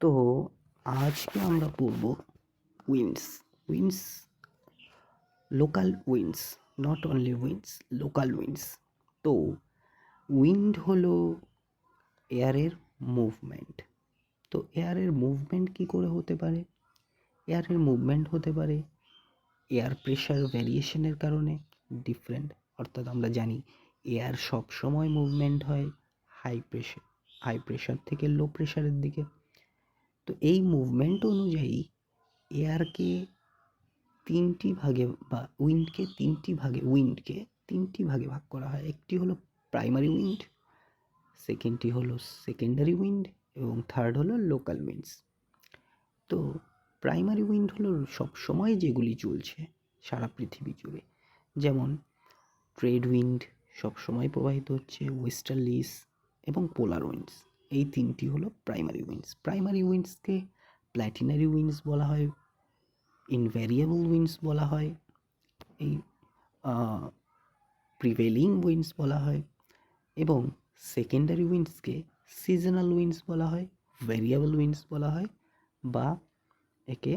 তো আজকে আমরা পড়ব winds. Winds, local winds, not only winds, local winds. তো উইন্ড হলো এয়ারের মুভমেন্ট। তো এয়ারের মুভমেন্ট কী করে হতে পারে? এয়ারের মুভমেন্ট হতে পারে এয়ার প্রেশার ভ্যারিয়েশনের কারণে। ডিফারেন্ট, অর্থাৎ আমরা জানি এয়ার সবসময় মুভমেন্ট হয় হাই প্রেশার থেকে লো প্রেশারের দিকে। তো এই মুভমেন্ট অনুযায়ী এয়ারকে তিনটি ভাগে বা উইন্ডকে তিনটি ভাগে ভাগ করা হয়। একটি হলো প্রাইমারি উইন্ড, সেকেন্ডটি হলো সেকেন্ডারি উইন্ড এবং থার্ড হলো লোকাল উইন্ডস। তো প্রাইমারি উইন্ড হলো সবসময় যেগুলি চলছে সারা পৃথিবী জুড়ে, যেমন ট্রেড উইন্ড সবসময় প্রবাহিত হচ্ছে, ওয়েস্টার্লিস এবং পোলার উইন্ডস। এই তিনটি হলো প্রাইমারি উইন্ডস। প্রাইমারি উইন্ডসকে প্ল্যাটিনারি উইন্ডস বলা হয়, ইনভ্যারিয়েবল উইন্ডস বলা হয়, এই প্রিভেলিং উইন্ডস বলা হয়, এবং সেকেন্ডারি উইন্ডসকে সিজনাল উইন্ডস বলা হয়, ভ্যারিয়েবল উইন্ডস বলা হয়, বা একে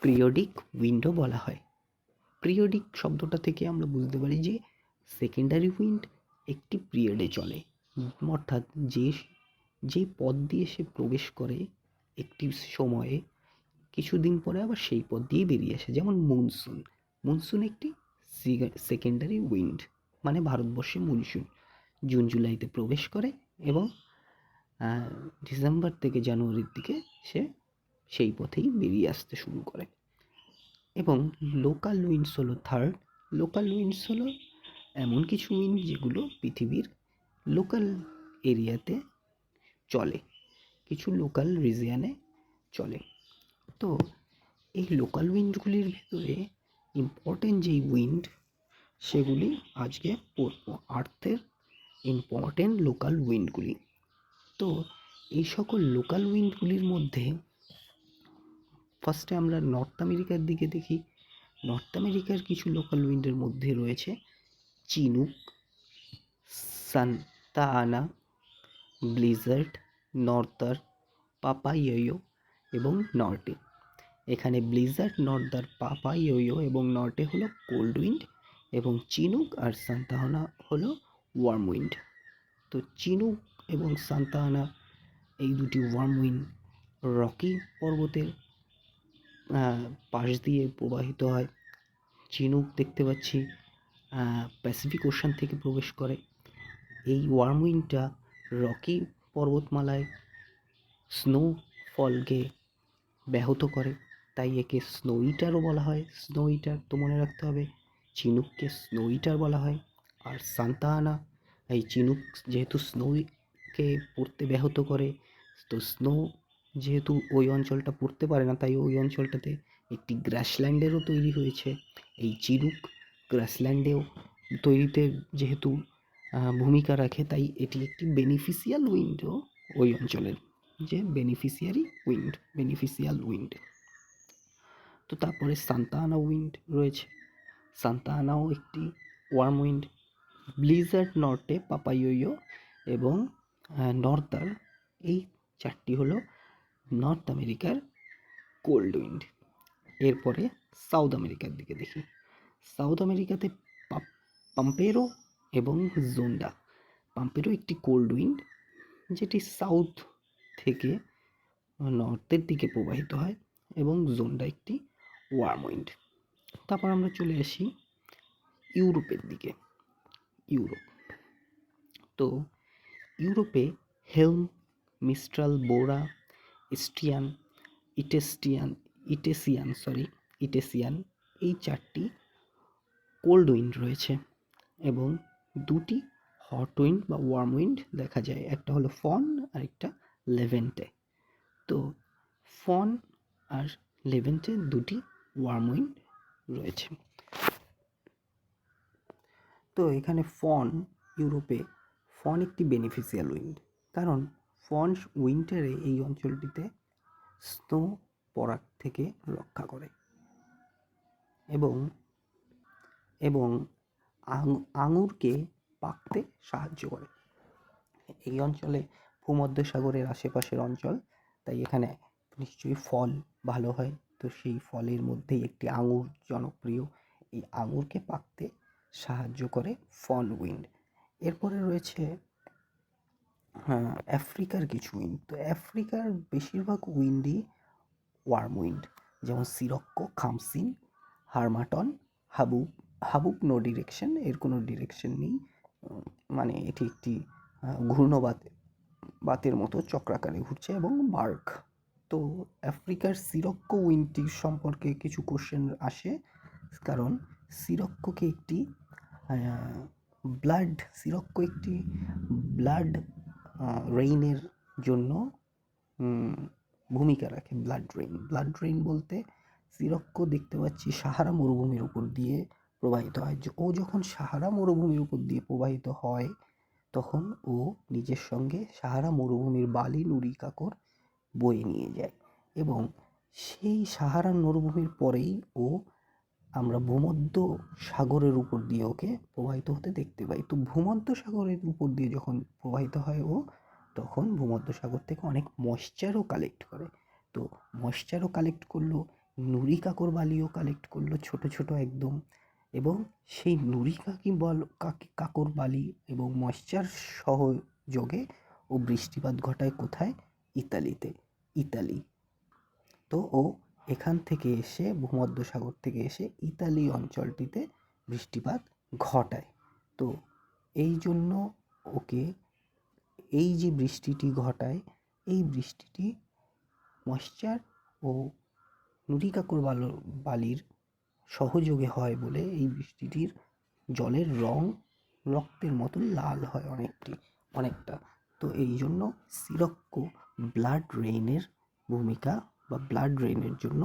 পিরিয়ডিক উইন্ডও বলা হয়। পিরিয়ডিক শব্দটা থেকে আমরা বুঝতে পারি যে সেকেন্ডারি উইন্ড একটি পিরিয়ডে চলে, অর্থাৎ যে পথ দিয়ে সে প্রবেশ করে একটি সময়ে কিছুদিন পরে আবার সেই পথ দিয়ে বেরিয়ে আসে। যেমন মনসুন একটি সেকেন্ডারি উইন্ড, মানে ভারতবর্ষে মনসুন জুন জুলাইতে প্রবেশ করে এবং ডিসেম্বর থেকে জানুয়ারির দিকে সে সেই পথেই বেরিয়ে আসতে শুরু করে। এবং লোকাল উইন্ডস হলো থার্ড। লোকাল উইন্ডস হলো এমন কিছু উইন্ড যেগুলো পৃথিবীর লোকাল এরিয়াতে চলে, কিছু লোকাল রিজিয়নে চলে। তো এই লোকাল উইন্ডগুলির ভেতরে ইম্পর্টেন্ট যেই উইন্ড সেগুলি আজকে পড়ব, আর্থের ইম্পর্টেন্ট লোকাল উইন্ডগুলি। তো এই সকল লোকাল উইন্ডগুলির মধ্যে ফার্স্টে আমরা নর্থ আমেরিকার দিকে দেখি। নর্থ আমেরিকার কিছু লোকাল উইন্ডের মধ্যে রয়েছে চিনুক, সান্তা আনা, ব্লিজার্ড, নর্দার, পাপাইয়ো এবং নর্টে। এখানে ব্লিজার্ড, নর্দার, পাপাইয়ো এবং নর্টে হলো কোল্ড উইন্ড এবং চিনুক আর সান্তা আনা হলো ওয়ার্ম উইন্ড। তো চিনুক এবং সান্তা আনা এই দুটি ওয়ার্ম উইন্ড রকি পর্বতের পাশ দিয়ে প্রবাহিত হয়। চিনুক দেখতে পাচ্ছি প্যাসিফিক ওশান থেকে প্রবেশ করে। এই ওয়ার্ম উইন্ডটা রকি পর্বতমালায় স্নোফলকে ব্যাহত করে, তাই একে স্নো ইটারও বলা হয়। স্নো ইটার তো মনে রাখতে হবে, চিনুককে স্নো ইটার বলা হয়। আর সান্তা আনা, এই চিনুক যেহেতু স্নোকে পড়তে ব্যাহত করে, তো স্নো যেহেতু ওই অঞ্চলটা পড়তে পারে না, তাই ওই অঞ্চলটাতে একটি গ্রাসল্যান্ডেরও তৈরি হয়েছে। এই চিনুক গ্রাসল্যান্ডেও তৈরিতে যেহেতু ভূমিকা রাখে, তাই এটি একটি বেনিফিশিয়াল উইন্ডও ওই অঞ্চলের, যে বেনিফিশিয়াল উইন্ড। তো তারপরে সান্তা আনা উইন্ড রয়েছে। সান্তা আনাও একটি ওয়ার্ম উইন্ড। ব্লিজার্ড, নর্টে, পাপাইয়ো এবং নর্দার, এই চারটি হলো নর্থ আমেরিকার কোল্ড উইন্ড। এরপরে সাউথ আমেরিকার দিকে দেখি। সাউথ আমেরিকাতে পাম্পেরো এবং জোন্ডা। পাম্পেরো একটি কোল্ড উইন্ড যেটি সাউথ থেকে নর্থের দিকে প্রবাহিত হয় এবং জোন্ডা একটি ওয়ার্ম উইন্ড। তারপর আমরা চলে আসি ইউরোপের দিকে। তো ইউরোপে হেলম, মিস্ট্রাল, বোরা, ইটেসিয়ান এই চারটি কোল্ড উইন্ড রয়েছে এবং দুটি হট উইন্ড বা ওয়ার্ম উইন্ড দেখা যায়। একটা হলো ফন আর একটা লেভেন্টে। তো ফন আর লেভেন্টে দুটি ওয়ার্ম উইন্ড রয়েছে। তো এখানে ইউরোপে ফন একটি বেনিফিশিয়াল উইন্ড, কারণ ফন উইন্টারে এই অঞ্চলটিতে স্নো পড়ার থেকে রক্ষা করে এবং আঙুরকে পাকতে সাহায্য করে। এই অঞ্চলে ভূমধ্যসাগরের আশেপাশের অঞ্চল, তাই এখানে নিশ্চয়ই ফল ভালো হয়। তো সেই ফলের মধ্যেই একটি আঙুর জনপ্রিয়। এই আঙুরকে পাকতে সাহায্য করে ফন উইন্ড। এরপরে রয়েছে আফ্রিকার কিছু উইন্ড। তো আফ্রিকার বেশিরভাগ উইন্ডই ওয়ার্ম উইন্ড, যেমন সিরক্কো, খামসিন, হারমাটন, হাবুব। হাবুব নো ডিরেকশন, এর কোনো ডিরেকশন নেই, মানে এটি একটি বাতের মতো চক্রাকারে ঘুরছে, এবং বার্ক। তো আফ্রিকার সিরক্কো উইন্ডটির সম্পর্কে কিছু কোশ্চেন আসে, কারণ সিরক্কোকে একটি সিরক্কো একটি ব্লাড রেইনের জন্য ভূমিকা রাখে। ব্লাড রেইন বলতে সিরক্কো দেখতে পাচ্ছি সাহারা মরুভূমির উপর দিয়ে প্রবাহিত হয়। ও যখন সাহারা মরুভূমির উপর দিয়ে প্রবাহিত হয়, তখন ও নিজের সঙ্গে সাহারা মরুভূমির বালি, নুড়ি কাকর বয়ে নিয়ে যায়, এবং সেই সাহারা মরুভূমির পরেই আমরা ভূমধ্য সাগরের উপর দিয়ে ওকে প্রবাহিত হতে দেখতে পাই। তো ভূমধ্য সাগরের উপর দিয়ে যখন প্রবাহিত হয় তখন ভূমধ্য সাগর থেকে অনেক ময়েশ্চারও কালেক্ট করে। তো ময়েশ্চারও কালেক্ট করলো, নুড়ি কাকর বালিও কালেক্ট করলো, ছোট ছোট একদম, এবং সেই নুড়ি কাকর বালি এবং ময়েশ্চার সহযোগে ও বৃষ্টিপাত ঘটায় কোথায়? ইতালি। তো এখান থেকে এসে ভূমধ্যসাগর থেকে এসে ইতালি অঞ্চলটিতে বৃষ্টিপাত ঘটায়। তো এই জন্য ওকে এই যে বৃষ্টিটি ঘটায়, এই বৃষ্টিটি ময়েশ্চার ও নুড়ি কাকর বালির সহযোগে হয় বলে এই বৃষ্টিটির জলের রং রক্তের মতো লাল হয় অনেকটা। তো এই জন্য সিরক্কো ব্লাড রেইনের ভূমিকা বা ব্লাড রেইনের জন্য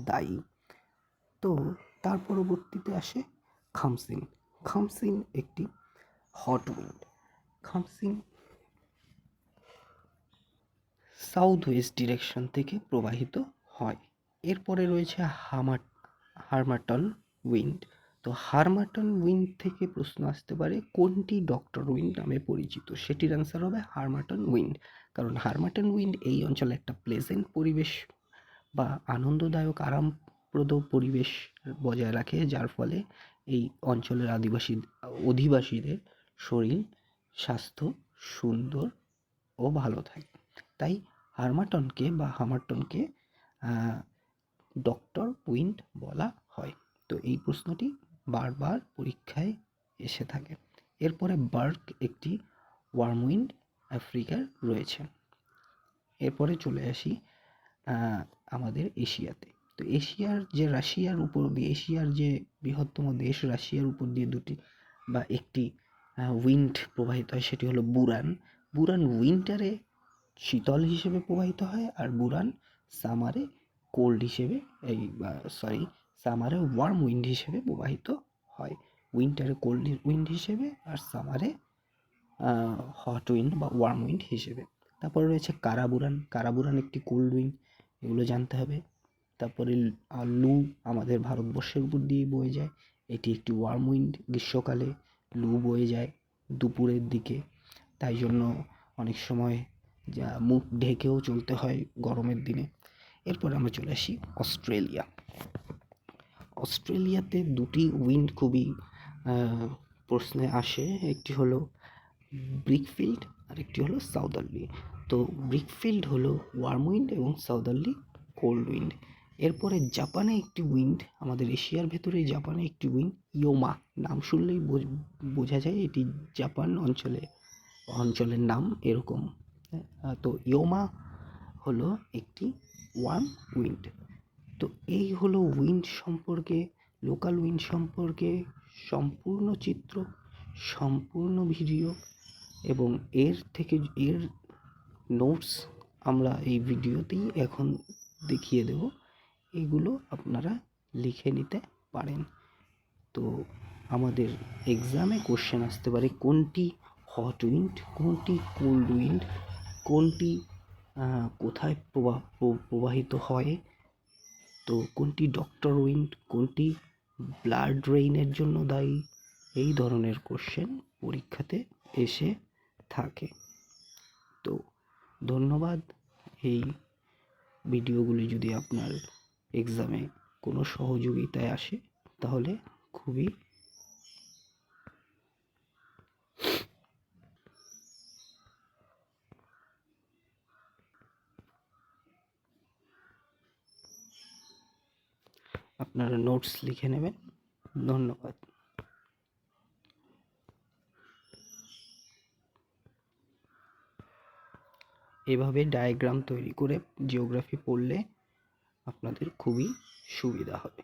দায়ী। তো তার পরবর্তীতে আসে খামসিন। খামসিন একটি hot wind. Khamsin south west direction থেকে প্রবাহিত হয়। এরপরে রয়েছে হারমাটন উইন্ড। তো হারমাটন উইন্ড থেকে প্রশ্ন আসতে পারে কোনটি ডক্টর উইন্ড নামে পরিচিত? সেটির অ্যান্সার হবে হারমাটন উইন্ড, কারণ হারমাটন উইন্ড এই অঞ্চলে একটা প্লেজেন্ট পরিবেশ বা আনন্দদায়ক আরামপ্রদ পরিবেশ বজায় রাখে, যার ফলে এই অঞ্চলের অধিবাসীদের শরীর স্বাস্থ্য সুন্দর ও ভালো থাকে। তাই হামারটনকে ডক্টর উইন্ড বলা হয়। তো এই প্রশ্নটি বারবার পরীক্ষায় এসে থাকে। এরপরে বার্ক একটি ওয়ার্ম উইন্ড আফ্রিকার রয়েছে। এরপরে চলে আসি আমাদের এশিয়াতে। তো এশিয়ার যে বৃহত্তম দেশ রাশিয়ার উপর দিয়ে একটি উইন্ড প্রবাহিত হয়, সেটি হলো বুরান। বুরান উইন্টারে শীতল হিসেবে প্রবাহিত হয়, আর বুরান সামারে সামারে ওয়ার্ম উইন্ড হিসেবে প্রবাহিত হয়। উইন্টারে কোল্ড উইন্ড হিসেবে, আর সামারে হট উইন্ড বা ওয়ার্ম উইন্ড হিসেবে। তারপরে রয়েছে কারাবুরান একটি কোল্ড উইন্ড, এগুলো জানতে হবে। তারপরে লু আমাদের ভারতবর্ষের উপর দিয়ে বয়ে যায়, এটি একটি ওয়ার্ম উইন্ড। গ্রীষ্মকালে লু বয়ে যায় দুপুরের দিকে, তাই জন্য অনেক সময় মুখ ঢেকেও চলতে হয় গরমের দিনে। এরপর আমরা চলে আসি অস্ট্রেলিয়াতে দুটি উইন্ড খুবই প্রশ্নে আসে, একটি হলো ব্রিকফিল্ড আর একটি হলো সাউদার্লি। তো ব্রিকফিল্ড হলো ওয়ার্ম উইন্ড এবং সাউদার্লি কোল্ড উইন্ড। এরপরে জাপানে একটি উইন্ড, আমাদের এশিয়ার ভেতরে জাপানে একটি উইন্ড ইয়োমা, নাম শুনলেই বোঝা যায় এটি জাপান অঞ্চলের নাম এরকম। তো ইয়োমা হলো একটি ওয়ার্ম উইন্ড। তো এই হলো লোকাল উইন্ড সম্পর্কে সম্পূর্ণ চিত্র, সম্পূর্ণ ভিডিও, এবং এর নোটস আমরা এই ভিডিওতেই এখন দেখিয়ে দেব। এগুলো আপনারা লিখে নিতে পারেন। তো আমাদের এক্সামে কোশ্চেন আসতে পারে কোনটি হট উইন্ড, কোনটি কোল্ড উইন্ড, কোনটি কোথায় প্রবাহিত হয়, তো কোনটি ডক্টর উইন্ড, কোনটি ব্লাড রেইনের জন্য দায়ী। এই ধরনের কোশ্চেন পরীক্ষাতে এসে থাকে। ধন্যবাদ। এই ভিডিওগুলি যদি আপনার এক্সামে কোনো সহযোগিতায় আসে তাহলে খুবই আপনারা নোটস লিখে নেবেন। ধন্যবাদ। এভাবে ডায়াগ্রাম তৈরি করে জিওগ্রাফি পড়লে আপনাদের খুবই সুবিধা হবে।